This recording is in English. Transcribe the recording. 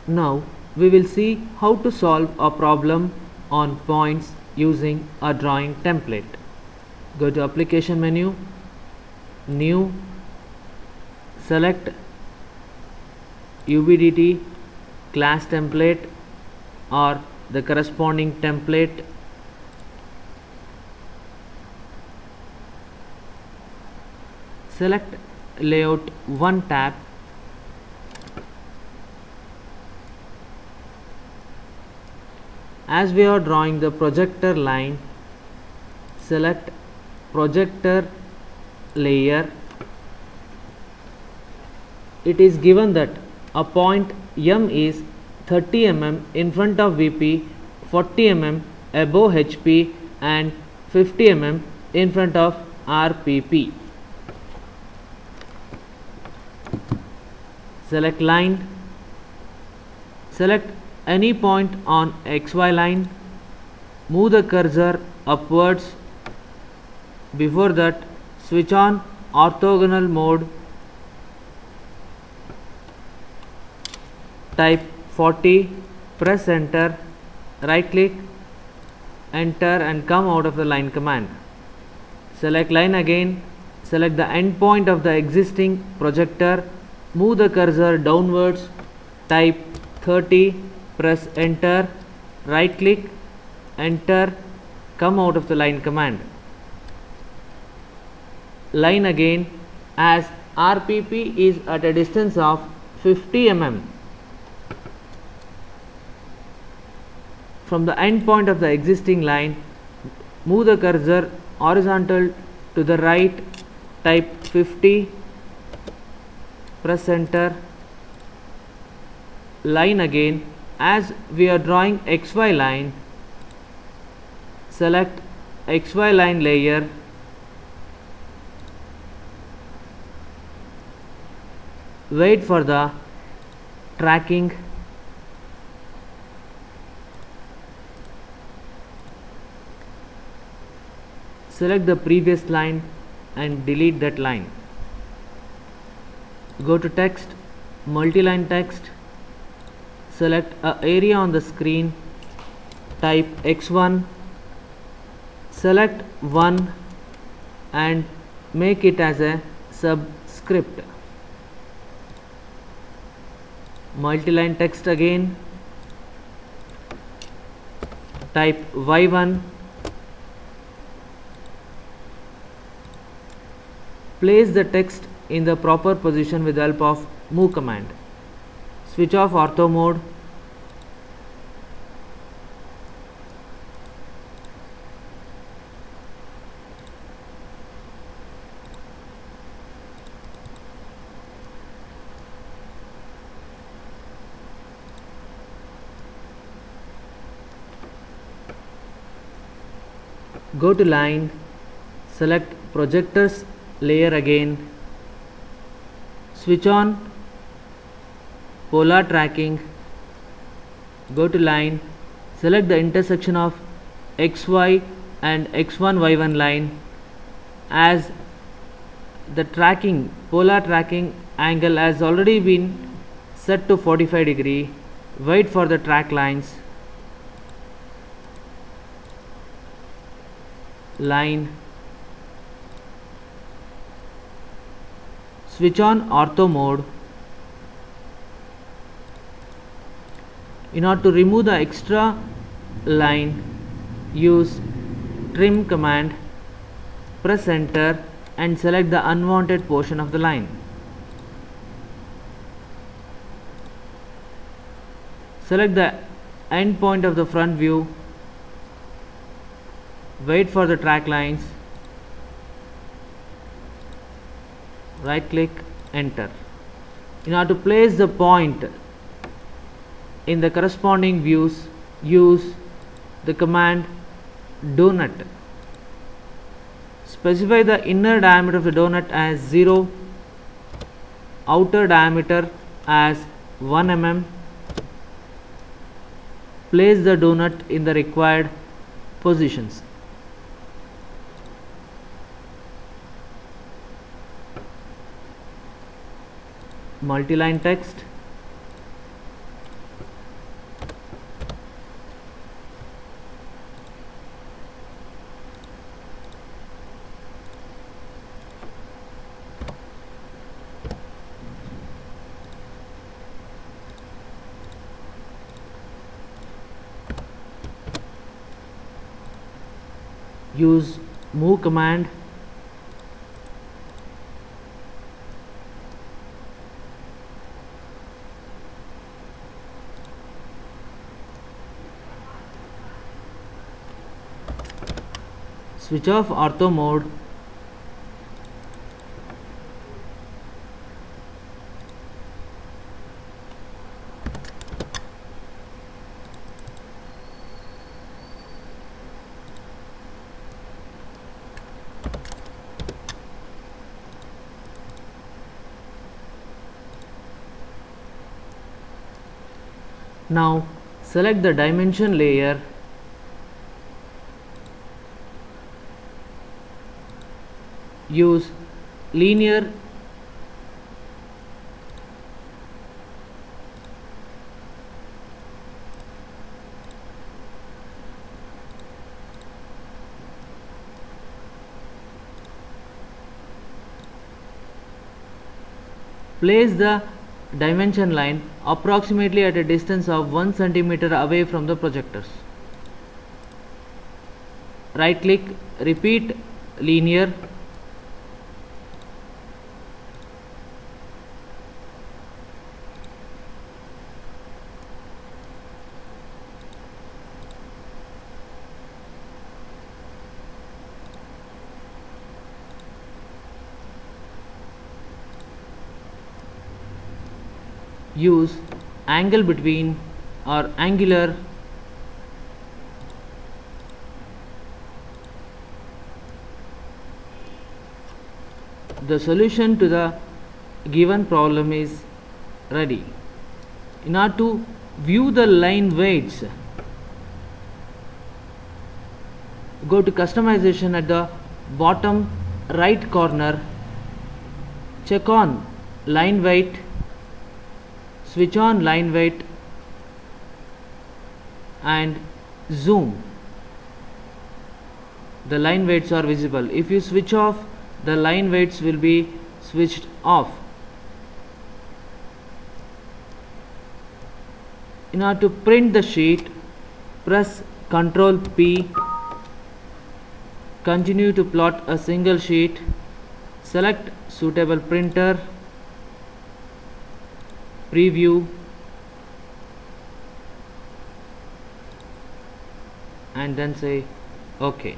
Now we will see how to solve a problem on points using a drawing template. Go to application menu, new, select UBDT class template or the corresponding template. Select layout 1 tab. As we are drawing the projector line, select projector layer. It is given that a point M is 30 mm in front of VP, 40 mm above HP and 50 mm in front of RPP. Select line. Select any point on XY line. Move the cursor upwards. Before that, switch on orthogonal mode. Type 40, press enter, right click, enter and come out of the line command. Select line again. Select the end point of the existing projector. Move the cursor downwards. Type 30, press enter, right click, enter, come out of the line command. Line again, as RPP is at a distance of 50 mm from the end point of the existing line. Move the cursor horizontal to the right, type 50, press enter, line again. As we are drawing XY line, select XY line layer, wait for the tracking, select the previous line and delete that line. Go to text, multi-line text, select an area on the screen, type X1, select 1 and make it as a subscript. Multi-line text again, type Y1, place the text in the proper position with the help of move command. Switch off ortho mode. Go to line, select projectors layer again, switch on polar tracking, go to line, select the intersection of XY and X1 Y1 line. As the tracking, polar tracking angle has already been set to 45 degree, wait for the track lines, line, switch on ortho mode. In order to remove the extra line, use trim command, press enter and select the unwanted portion of the line. Select the end point of the front view, wait for the track lines, right click, enter. In order to place the point in the corresponding views, use the command donut. Specify the inner diameter of the donut as 0, outer diameter as 1 mm. Place the donut in the required positions. Multi-line text, use move command, switch off ortho mode, now select the dimension layer, use linear place the dimension line approximately at a distance of 1 centimeter away from the projectors. Right click, repeat linear, use angle between or angular the solution to the given problem is ready. In order to view the line weights, go to customization at the bottom right corner, check on line weight, switch on line weight and zoom. The line weights are visible. If you switch off, the line weights will be switched off. In order to print the sheet, press Ctrl P, continue to plot a single sheet, select suitable printer, preview and then say OK.